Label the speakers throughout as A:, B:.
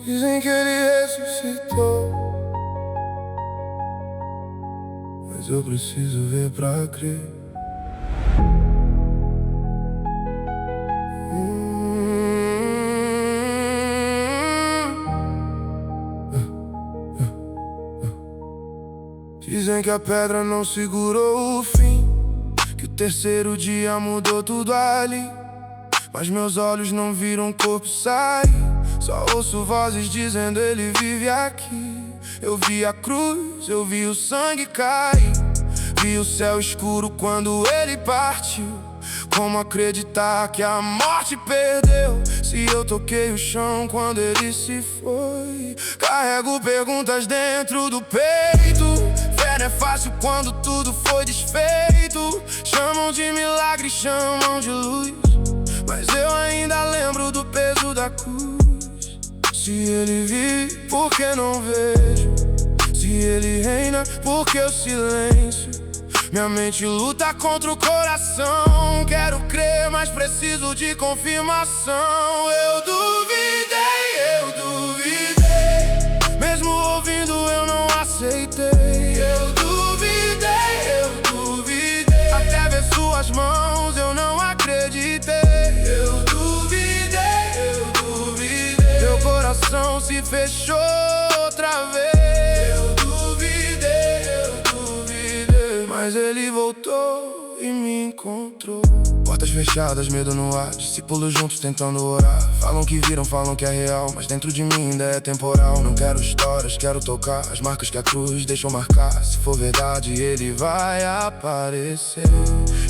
A: Dizem que ele ressuscitou, mas eu preciso ver pra crer. Dizem que a pedra não segurou o fim, que o terceiro dia mudou tudo ali. Mas meus olhos não viram o corpo sair, só ouço vozes dizendo ele vive aqui. Eu vi a cruz, eu vi o sangue cair, vi o céu escuro quando ele partiu. Como acreditar que a morte perdeu, se eu toquei o chão quando ele se foi? Carrego perguntas dentro do peito. Fé não é fácil quando tudo foi desfeito. Chamam de milagre, chamam de luz, mas eu ainda lembro do peso da cruz. Se ele vive, por que não vejo? Se ele reina, por que o silêncio? Minha mente luta contra o coração. Quero crer, mas preciso de confirmação. Eu duvidei, mesmo ouvindo eu não aceitei. Eu duvidei, até ver suas mãos eu não acreditei. Eu duvidei, meu coração se fechou outra vez. Mas ele voltou e me encontrou. Portas fechadas, medo no ar, discípulos juntos tentando orar. Falam que viram, falam que é real, mas dentro de mim ainda é temporal. Não quero histórias, quero tocar as marcas que a cruz deixou marcar. Se for verdade, ele vai aparecer,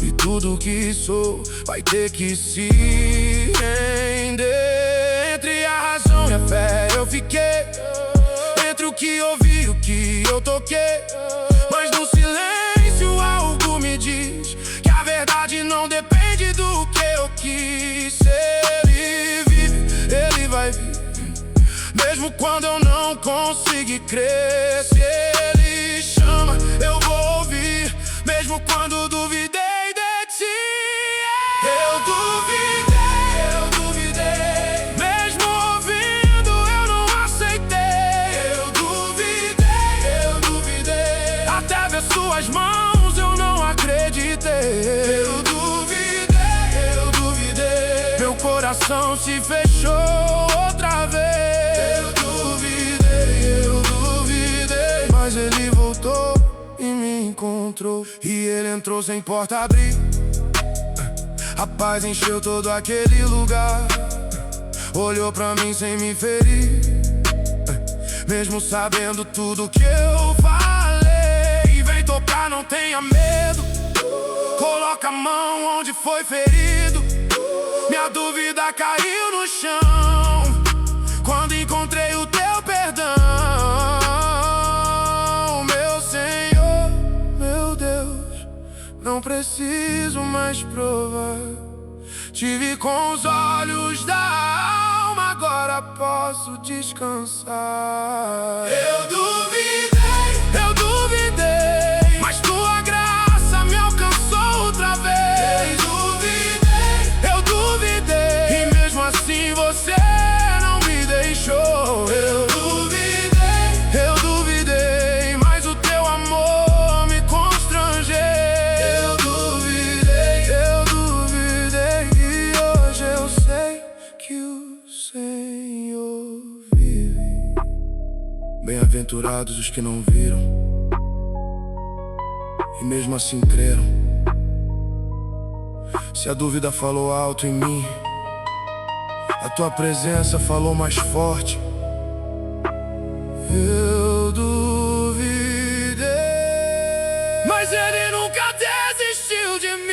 A: e tudo que sou vai ter que se render. Entre a razão e a fé eu fiquei, entre o que ouvi e o que eu toquei. Mas no silêncio algo me diz que a verdade não depende do que eu quis. Se ele vive, ele vai vir, mesmo quando eu não consigo crer. Se ele chama, eu vou ouvir, mesmo quando duvidei de ti. Eu duvidei, mesmo ouvindo eu não aceitei. Eu duvidei, até ver suas mãos eu não acreditei. Eu duvidei, meu coração se fechou outra vez. Eu duvidei, mas ele voltou e me encontrou. E ele entrou sem porta abrir, a paz encheu todo aquele lugar. Olhou pra mim sem me ferir, mesmo sabendo tudo que eu falei. Vem tocar, não tenha medo, coloca a mão onde foi ferido. Minha dúvida caiu no chão quando encontrei o teu perdão. Meu Senhor, meu Deus, não preciso mais provar. Te vi com os olhos da alma, agora posso descansar. Eu duvidei, mas tua graça me alcançou outra vez. Eu duvidei, e mesmo assim você não me deixou. Eu duvidei, mas o teu amor me constrangeu. Eu duvidei, e hoje eu sei que o Senhor vive. Bem-aventurados os que não viram e mesmo assim creram. Se a dúvida falou alto em mim, a tua presença falou mais forte. Eu duvidei, mas ele nunca desistiu de mim.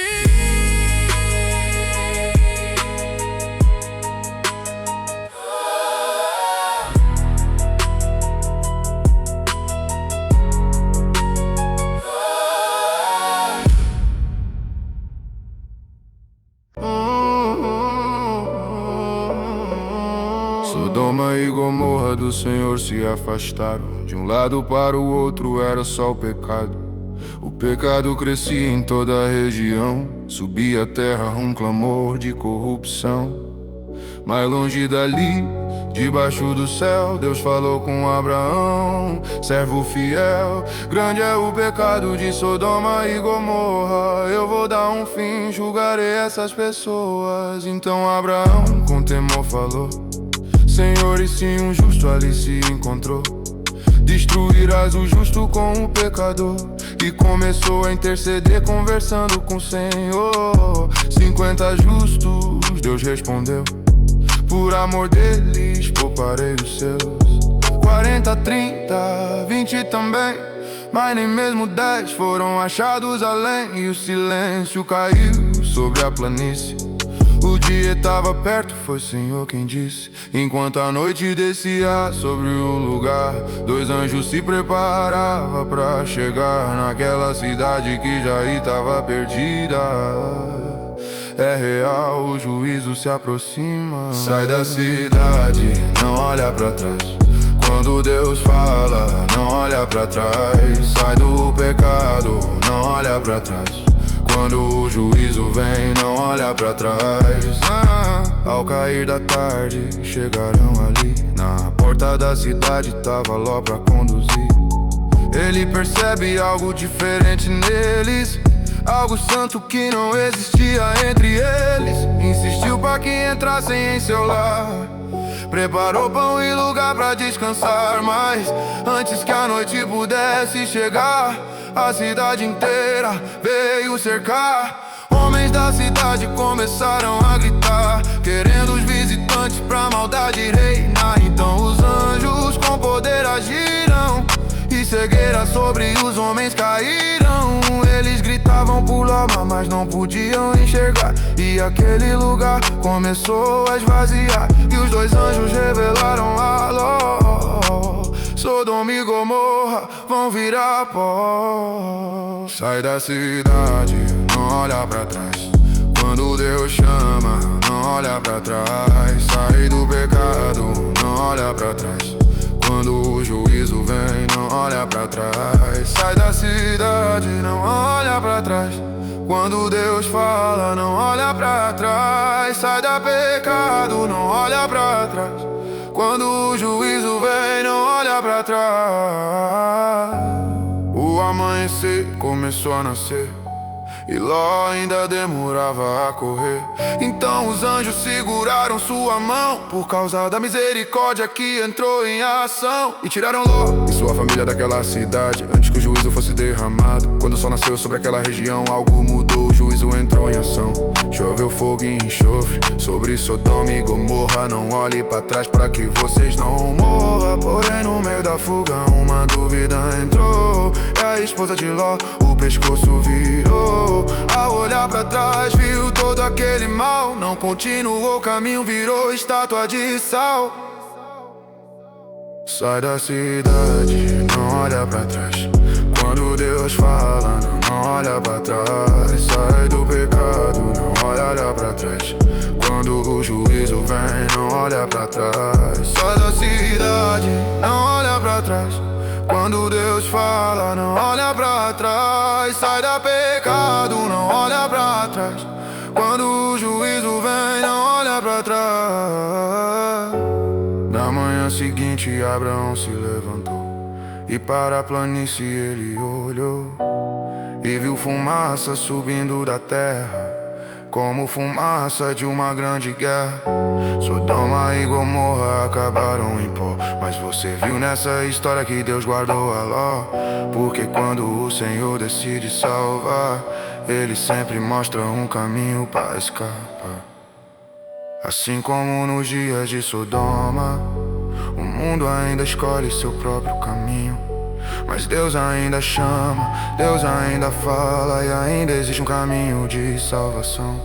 A: Sodoma e Gomorra do Senhor se afastaram. De um lado para o outro era só o pecado. O pecado crescia em toda a região, subia a terra um clamor de corrupção. mais longe dali, debaixo do céu, Deus falou com Abraão, servo fiel. Grande é o pecado de Sodoma e Gomorra. Eu vou dar um fim, julgarei essas pessoas. Então Abraão com temor falou: Senhor, e se um justo ali se encontrou? Destruirás o justo com o pecador. E começou a interceder conversando com o Senhor. 50 justos, Deus respondeu: por amor deles pouparei os seus. 40, 30, 20 também, mas nem mesmo 10 foram achados além. E o silêncio caiu sobre a planície. O dia estava perto, foi o Senhor quem disse. Enquanto a noite descia sobre o lugar, 2 anjos se preparavam pra chegar naquela cidade que já estava perdida. É real, o juízo se aproxima. Sai da cidade, não olha pra trás. Quando Deus fala, não olha pra trás. Sai do pecado, não olha pra trás. Quando o juízo vem, não olha pra trás. Ao cair da tarde, chegaram ali. Na porta da cidade tava Ló pra conduzir. Ele percebe algo diferente neles, algo santo que não existia entre eles. Insistiu pra que entrassem em seu lar, preparou pão e lugar pra descansar. Mas antes que a noite pudesse chegar, a cidade inteira veio cercar. Homens da cidade começaram a gritar, querendo os visitantes pra maldade reinar. Então os anjos com poder agiram, e cegueira sobre os homens caíram. Eles gritavam por Ló, mas não podiam enxergar. E aquele lugar começou a esvaziar. E os 2 anjos revelaram a Ló: Sodoma e Gomorra vão virar pó. Sai da cidade, não olha pra trás. Quando Deus chama, não olha pra trás. Sai do pecado, não olha pra trás. Quando o juízo vem, não olha pra trás. Sai da cidade, não olha pra trás. Quando Deus fala, não olha pra trás. Sai da pecado, não olha pra trás. Quando o juízo vem, não olha pra trás. O amanhecer começou a nascer, e Ló ainda demorava a correr. Então os anjos seguraram sua mão, por causa da misericórdia que entrou em ação. E tiraram Ló e sua família daquela cidade, antes que o juízo fosse derramado. Quando o sol nasceu sobre aquela região, algo mudou, o juízo entrou em ação. Choveu fogo e enxofre sobre Sodoma e Gomorra. Não olhe pra trás pra que vocês não morram. Porém no meio da fuga uma dúvida entrou. É a esposa de Ló, o pescoço virou. Ao olhar pra trás viu todo aquele mal. Não continuou o caminho, virou estátua de sal. Sai da cidade, não olha pra trás. Quando Deus fala, não olha pra trás. Sai do pecado, não olha pra trás. Quando o juízo vem, não olha pra trás. Sai da cidade, não olha pra trás. Quando Deus fala, não olha pra trás. Sai da pecado, não olha pra trás. Quando o juízo vem, não olha pra trás. Na manhã seguinte, Abraão se levantou, e para a planície ele olhou, e viu fumaça subindo da terra, como fumaça de uma grande guerra. Sodoma e Gomorra acabaram em pó. Mas você viu nessa história que Deus guardou a Ló, porque quando o Senhor decide salvar, Ele sempre mostra um caminho para escapar. Assim como nos dias de Sodoma, o mundo ainda escolhe seu próprio caminho, mas Deus ainda chama, Deus ainda fala, e ainda existe um caminho de salvação.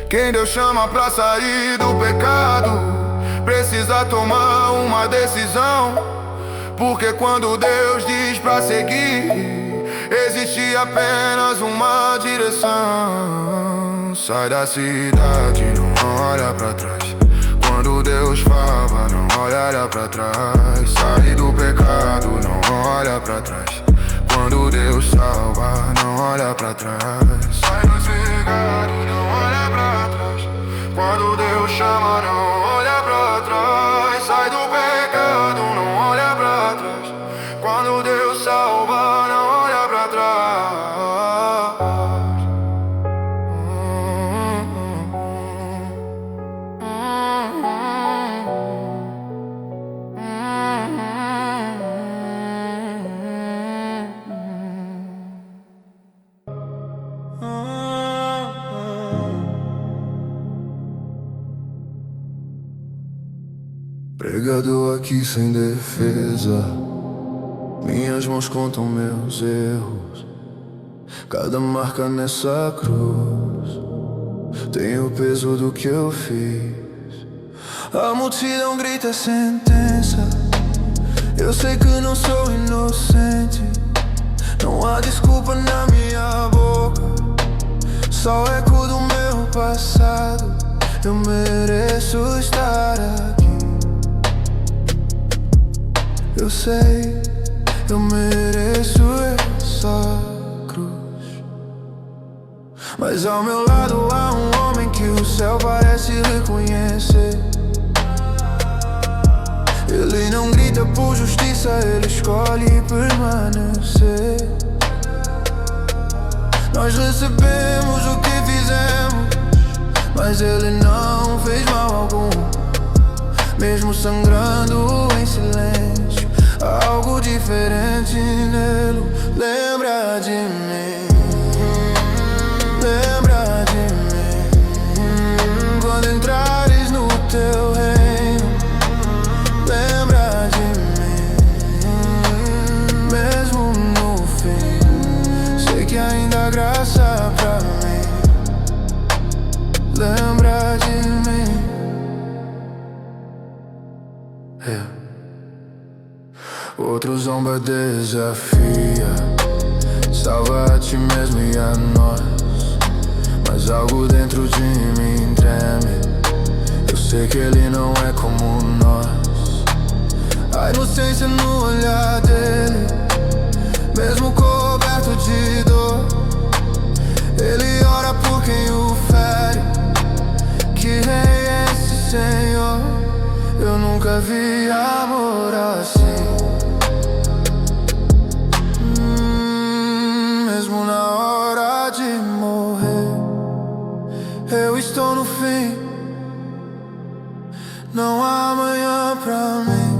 A: Quem Deus chama pra sair do pecado precisa tomar uma decisão, porque quando Deus diz pra seguir, existe apenas uma direção. Sai da cidade, não olha pra trás. Quando Deus fala, não olha pra trás. Sai do pecado, não olha pra trás. Quando Deus salva, não olha pra trás. Sai do pecado, não olha pra trás. Quando Deus chama, não Pregado aqui sem defesa, minhas mãos contam meus erros. Cada marca nessa cruz tem o peso do que eu fiz. A multidão grita a sentença. Eu sei que não sou inocente. Não há desculpa na minha boca, só eco do meu passado. Eu mereço estar aqui. Eu sei, eu mereço essa cruz. Mas ao meu lado há um homem que o céu parece reconhecer. Ele não grita por justiça, ele escolhe permanecer. Nós recebemos o que fizemos, mas ele não fez mal algum. Mesmo sangrando em silêncio, há algo diferente nele. Lembra de mim, lembra de mim. Quando entrares no teu reino, lembra de mim. Mesmo no fim, sei que ainda há graça pra mim. Lembra de mim. Outro zomba desafia, salva a ti mesmo e a nós. Mas algo dentro de mim treme. Eu sei que ele não é como nós. A inocência no olhar dele, mesmo coberto de dor. Ele ora por quem o fere. Que rei é esse Senhor? Eu nunca vi amor assim. Mesmo na hora de morrer, eu estou no fim. Não há amanhã pra mim.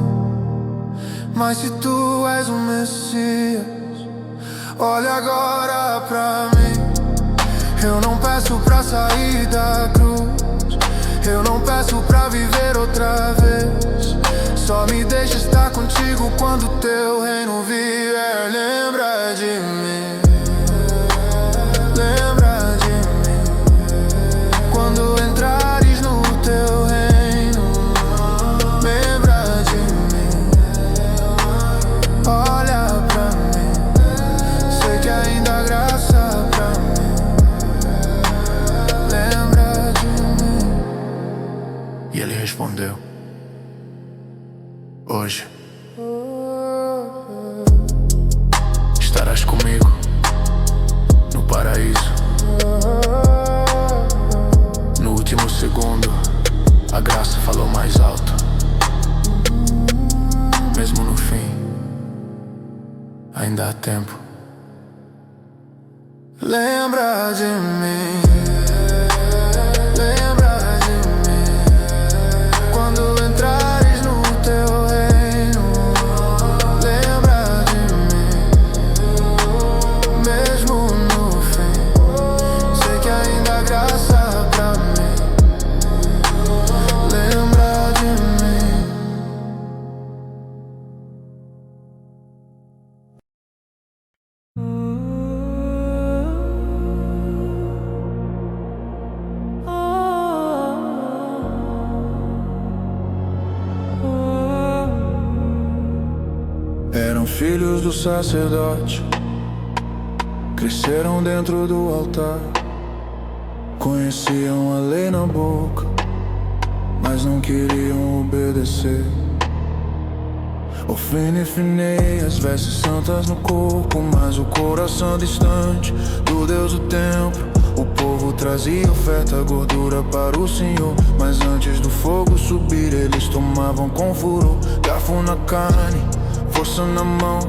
A: Mas se tu és o Messias, olha agora pra mim. Eu não peço pra sair da cruz, eu não peço pra viver outra vez. Só me deixa estar contigo quando teu reino vier. Lembra de mim, lembra de mim. Quando entrares no teu reino, lembra de mim. Olha pra mim, sei que ainda há graça pra mim. Lembra de mim. E ele respondeu: hoje estarás comigo no paraíso. No último segundo, a graça falou mais alto. Mesmo no fim, ainda há tempo. Lembra de mim, lembra de mim. Quando entrares no teu reino, lembra de mim. Mesmo no fim, sei que ainda há graça pra mim. Lembra de mim. Eram filhos do sacerdote, cresceram dentro do altar. Conheciam a lei na boca, mas não queriam obedecer. Ofine e finei as vestes santas no corpo, mas o coração distante do Deus do templo. O povo trazia oferta, gordura para o Senhor, mas antes do fogo subir, eles tomavam com furor. Garfo na carne, força na mão.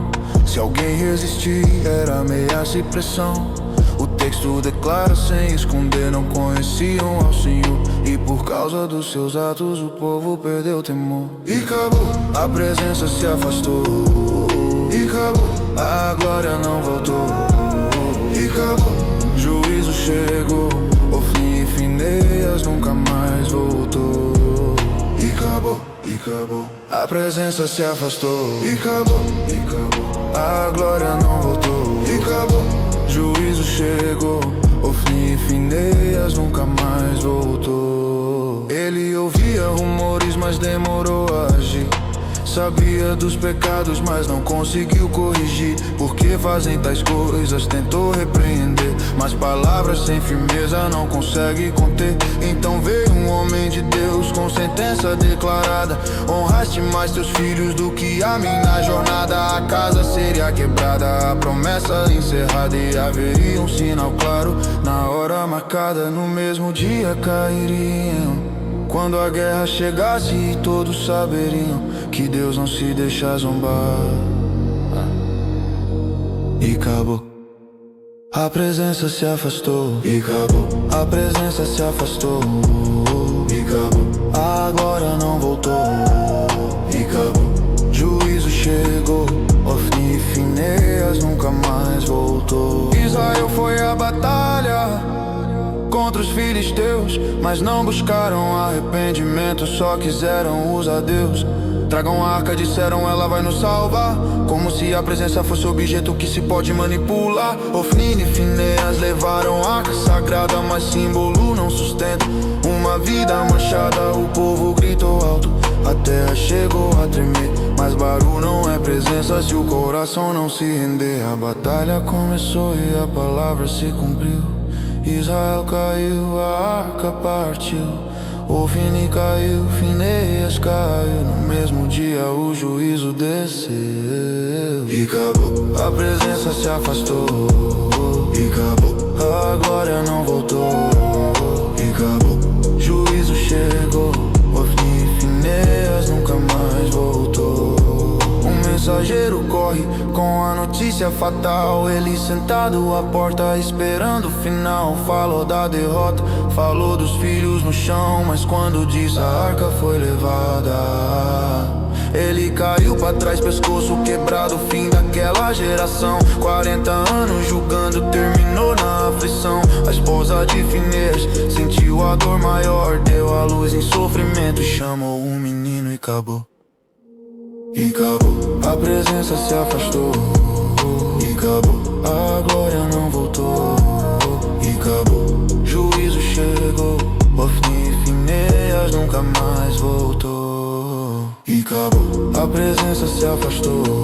A: Se alguém resistir, era ameaça e pressão. O texto declara sem esconder, não conheciam ao Senhor. E por causa dos seus atos o povo perdeu o temor. E acabou, a presença se afastou. E acabou, a glória não voltou. E acabou, juízo chegou. Ofni e Fineias nunca mais voltou. E acabou, acabou. A presença se afastou e acabou, e acabou. A glória não voltou e acabou. Juízo chegou, Ofni e Finéias nunca mais voltou. Ele ouvia rumores, mas demorou a agir. Sabia dos pecados, mas não conseguiu corrigir. Por que fazem tais coisas? Tentou repreender, mas palavras sem firmeza não consegue conter. Então veio um homem de Deus com sentença declarada: honraste mais teus filhos do que a mim na jornada. A casa seria quebrada, a promessa encerrada, e haveria um sinal claro na hora marcada. No mesmo dia cairiam, quando a guerra chegasse, e todos saberiam que Deus não se deixa zombar. E acabou. A presença se afastou e acabou. A presença se afastou e acabou. A glória não voltou e acabou. Juízo chegou, Ofni e Finéias nunca mais voltou. Israel foi à batalha contra os filisteus, mas não buscaram arrependimento, só quiseram usar Deus. Tragam a arca, disseram, ela vai nos salvar, como se a presença fosse objeto que se pode manipular. Ofni e Finéias levaram a arca sagrada, mas símbolo não sustenta uma vida manchada. O povo gritou alto, a terra chegou a tremer, mas barulho não é presença se o coração não se render. A batalha começou e a palavra se cumpriu. Israel caiu, a arca partiu. Ofni caiu, Finéias caiu. No mesmo dia o juízo desceu e acabou. A presença se afastou e acabou. A glória não voltou e acabou. Juízo chegou, Ofni e Finéias nunca mais voltou. Um mensageiro corre com a notícia fatal. Ele sentado à porta esperando o final. Falou da derrota, falou dos filhos no chão, mas quando diz a arca foi levada, ele caiu pra trás, pescoço quebrado, fim daquela geração. 40 anos julgando, terminou na aflição. A esposa de Finéias sentiu a dor maior, deu a luz em sofrimento, chamou um menino e acabou. E acabou. A presença se afastou e acabou. A glória não voltou e acabou. Juízo chegou, Ofni e Finéias nunca mais voltou e acabou. A presença se afastou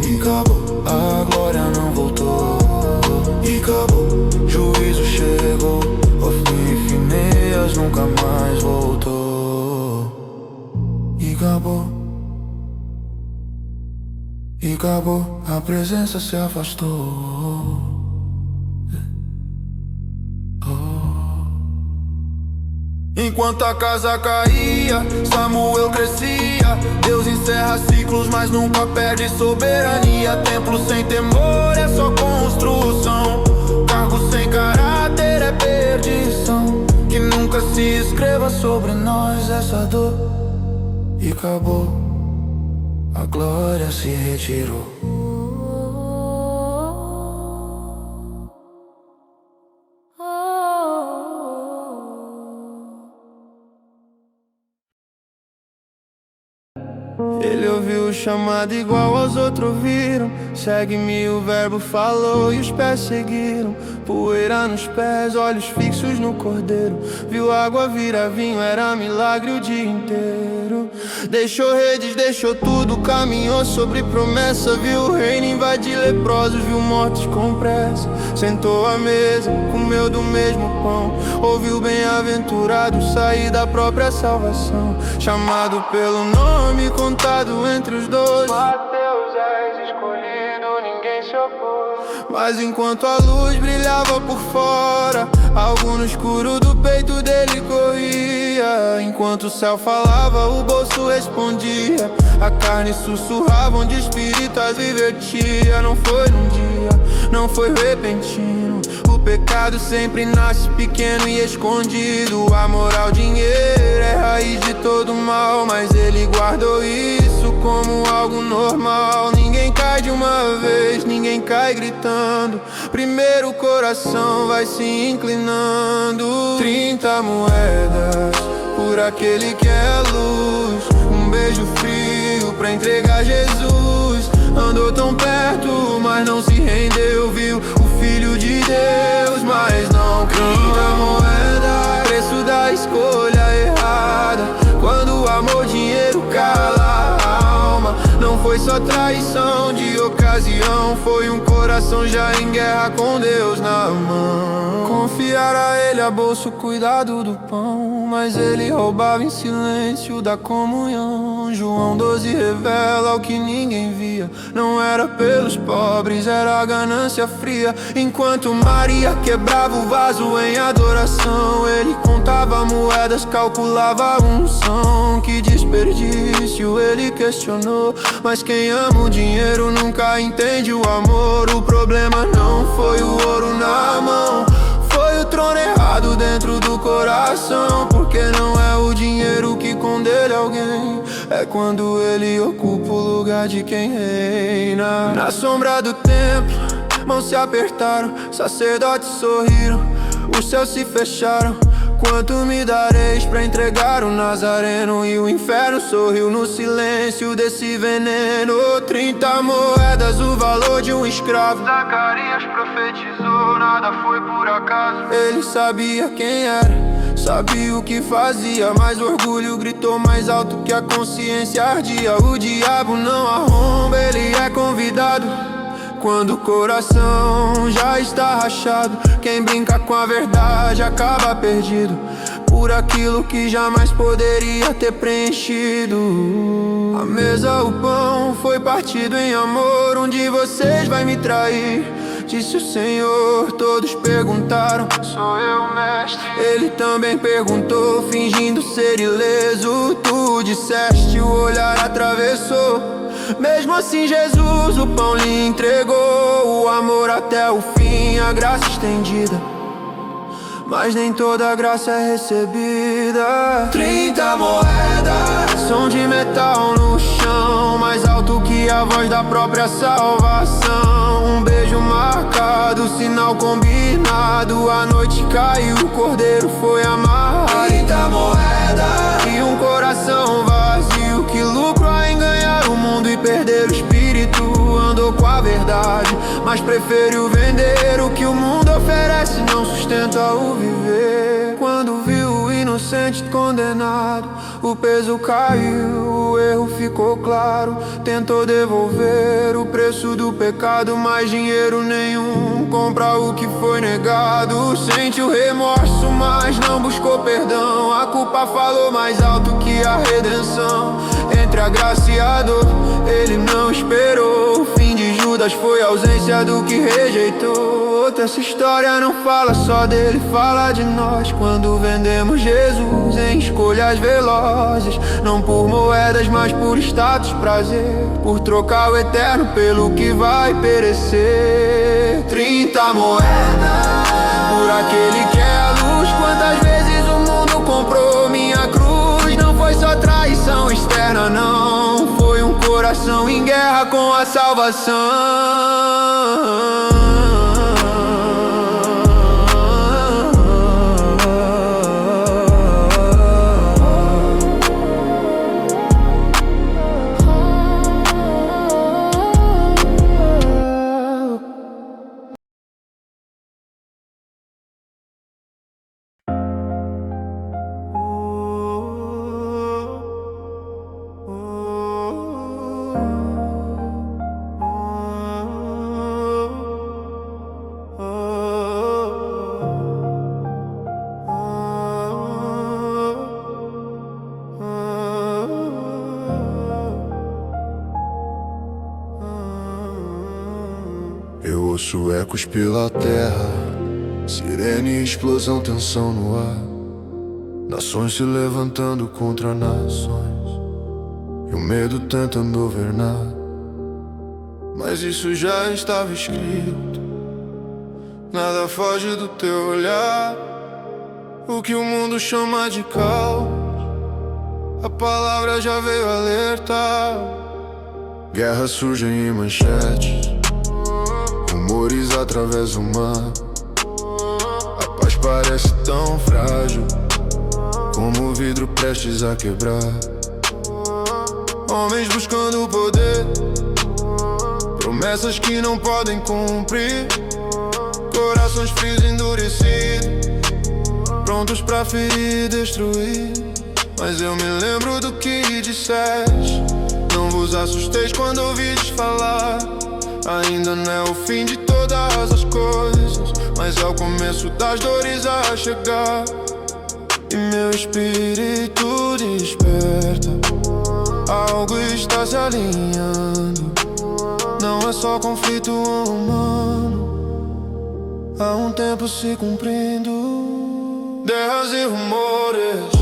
A: e acabou. A glória não voltou e acabou. Juízo chegou, Ofni e Finéias nunca mais voltou e acabou. E acabou, a presença se afastou. Enquanto a casa caía, Samuel crescia. Deus encerra ciclos, mas nunca perde soberania. Templo sem temor é só construção. Cargo sem caráter é perdição. Que nunca se escreva sobre nós essa dor. E acabou. A glória se retirou. Ele ouviu o chamado igual aos outros ouviram. Segue-me, o verbo falou e os pés seguiram. Poeira nos pés, olhos fixos no cordeiro. Viu água virar vinho, era milagre o dia inteiro. Deixou redes, deixou tudo, caminhou sobre promessa. Viu o reino invadir leprosos, viu mortos com pressa. Sentou à mesa, comeu do mesmo pão. Ouviu bem-aventurado sair da própria salvação. Chamado pelo nome, contado entre os 12. Mateus és escolhido, ninguém se opôs. Mas enquanto a luz brilhava por fora, algo no escuro do peito dele corria. Enquanto o céu falava, o bolso respondia. A carne sussurrava, onde o espírito as divertia. Não foi num dia, não foi repentino. O pecado sempre nasce pequeno e escondido. A moral, dinheiro é raiz de todo mal, mas ele guardou isso como algo normal. Ninguém cai de uma vez, ninguém cai gritando. Primeiro o coração vai se inclinando. 30 moedas por aquele que é luz. beijo frio pra entregar Jesus. Andou tão perto, mas não se rendeu. Viu o Filho de Deus, mas não creu. A moeda, preço da escolha errada. Quando o amor, dinheiro cala a alma. Não foi só traição de ocasião, foi um coração já em guerra com Deus na mão. Confiar a ele a bolsa, o cuidado do pão, mas ele roubava em silêncio da comunhão. João 12 revela o que ninguém via. Não era pelos pobres, era a ganância fria. Enquanto Maria quebrava o vaso em adoração, ele contava moedas, calculava a unção. Que desperdício, ele questionou. Mas quem ama o dinheiro nunca entende o amor. O problema não foi o ouro na mão, foi o trono errado dentro do coração. Porque não é o dinheiro que condena alguém, é quando ele ocupa o lugar de quem reina. Na sombra do templo, mãos se apertaram, sacerdotes sorriram, os céus se fecharam. Quanto me dareis pra entregar o Nazareno? E o inferno sorriu no silêncio desse veneno. 30 moedas, o valor de um escravo. Zacarias profetizou, nada foi por acaso. Ele sabia quem era, sabia o que fazia, mas o orgulho gritou mais alto que a consciência ardia. O diabo não arromba, ele é convidado quando o coração já está rachado. Quem brinca com a verdade acaba perdido por aquilo que jamais poderia ter preenchido. A mesa, o pão foi partido em amor. Um de vocês vai me trair, disse o Senhor. Todos perguntaram, sou eu, mestre? Ele também perguntou, fingindo ser ileso. Tu disseste, o olhar atravessou. Mesmo assim Jesus o pão lhe entregou. O amor até o fim, a graça estendida, mas nem toda a graça é recebida. 30 moedas, som de metal no chão, mais alto que a voz da própria salvação. Um beijo marcado, sinal combinado. A noite caiu, o cordeiro foi amarrado. 30 moedas e um coração vazio. Que lucro há em ganhar o mundo e perder o espírito? Andou com a verdade, mas preferiu vender o que o mundo oferece, não sustenta o viver. Quando viu o inocente condenado, o peso caiu, o erro ficou claro. Tentou devolver o preço do pecado, mas dinheiro nenhum compra o que foi negado. Sentiu remorso, mas não buscou perdão. A culpa falou mais alto que a redenção. Entre a graça e a dor, ele não esperou. O fim de Judas foi a ausência do que rejeitou. Essa história não fala só dele, fala de nós. Quando vendemos Jesus em escolhas velozes, não por moedas, mas por status, prazer, por trocar o eterno pelo que vai perecer. 30 moedas por aquele que é a luz. Quantas vezes o mundo comprou minha cruz? Não foi só traição externa, não, foi um coração em guerra com a salvação. Eu ouço ecos pela terra, sirene, explosão, tensão no ar. Nações se levantando contra nações, e o medo tentando governar. Mas isso já estava escrito, nada foge do teu olhar. O que o mundo chama de caos, a palavra já veio alertar. Guerras surgem em manchetes, rumores através do mar. A paz parece tão frágil como o vidro prestes a quebrar. Homens buscando poder, promessas que não podem cumprir, corações frios endurecidos, prontos pra ferir e destruir. Mas eu me lembro do que disseste: não vos assusteis quando ouvides falar. Ainda não é o fim de todas as coisas, mas é o começo das dores a chegar. E meu espírito desperta, algo está se alinhando. Não é só conflito humano, há um tempo se cumprindo. Guerras e rumores,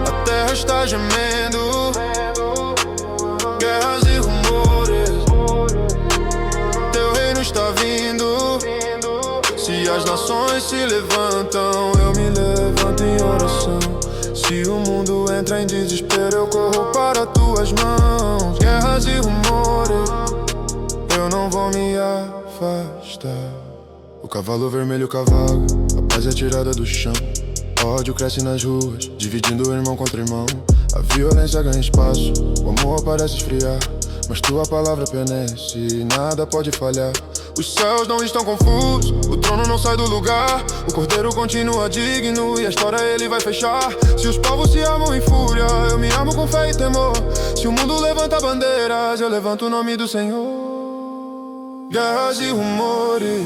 A: a terra está gemendo. Guerras e rumores, teu reino está vindo. Se as nações se levantam, eu me levanto em oração. Se o mundo entra em desespero, eu corro para tuas mãos. Guerras e rumores, eu não vou me afastar. O cavalo vermelho cavalo, a paz é tirada do chão. O ódio cresce nas ruas, dividindo irmão contra irmão. A violência ganha espaço, o amor parece esfriar, mas tua palavra permanece e nada pode falhar. Os céus não estão confusos, o trono não sai do lugar. O cordeiro continua digno e a história ele vai fechar. Se os povos se amam em fúria, eu me amo com fé e temor. Se o mundo levanta bandeiras, eu levanto o nome do Senhor. Guerras e rumores,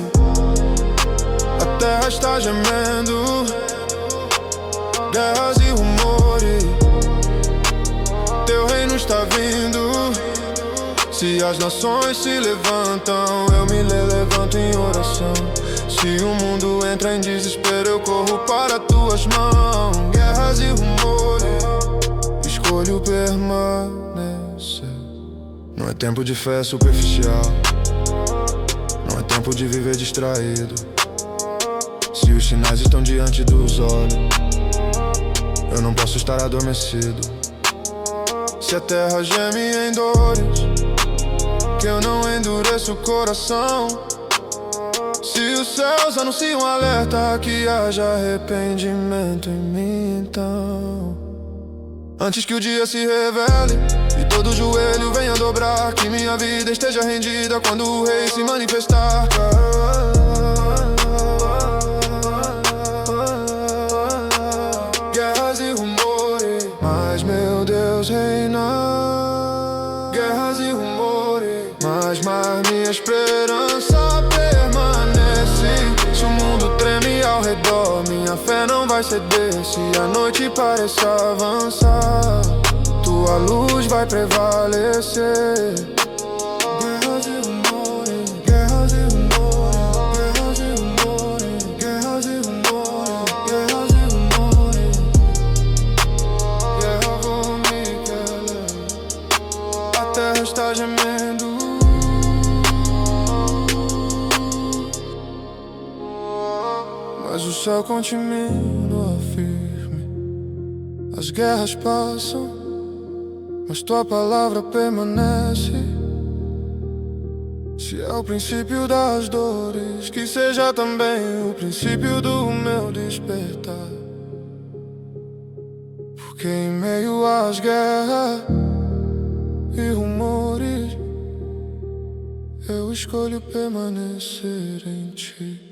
A: a terra está gemendo. Guerras e rumores, teu reino está vindo. Se as nações se levantam, eu me levanto em oração. Se o mundo entra em desespero, eu corro para tuas mãos. Guerras e rumores, escolho permanecer. Não é tempo de fé superficial, não é tempo de viver distraído. Se os sinais estão diante dos olhos, eu não posso estar adormecido. Se a terra geme em dores, que eu não endureço o coração. Se os céus anunciam alerta, que haja arrependimento em mim então. Antes que o dia se revele e todo joelho venha dobrar, que minha vida esteja rendida quando o rei se manifestar. Guerras e rumores, mas meu Deus reina. Guerras e rumores, mas minha esperança permanece. Se o mundo treme ao redor, minha fé não vai ceder. Se a noite pareça avançar, tua luz vai prevalecer. Guerras e rumores, guerras e rumores, guerras e rumores, guerras e rumores, guerras e rumores. Guerra vou me calar, a terra está gemendo. Mas o céu continua firme. As guerras passam, mas tua palavra permanece. Se é o princípio das dores, que seja também o princípio do meu despertar. Porque em meio às guerras e rumores, eu escolho permanecer em ti.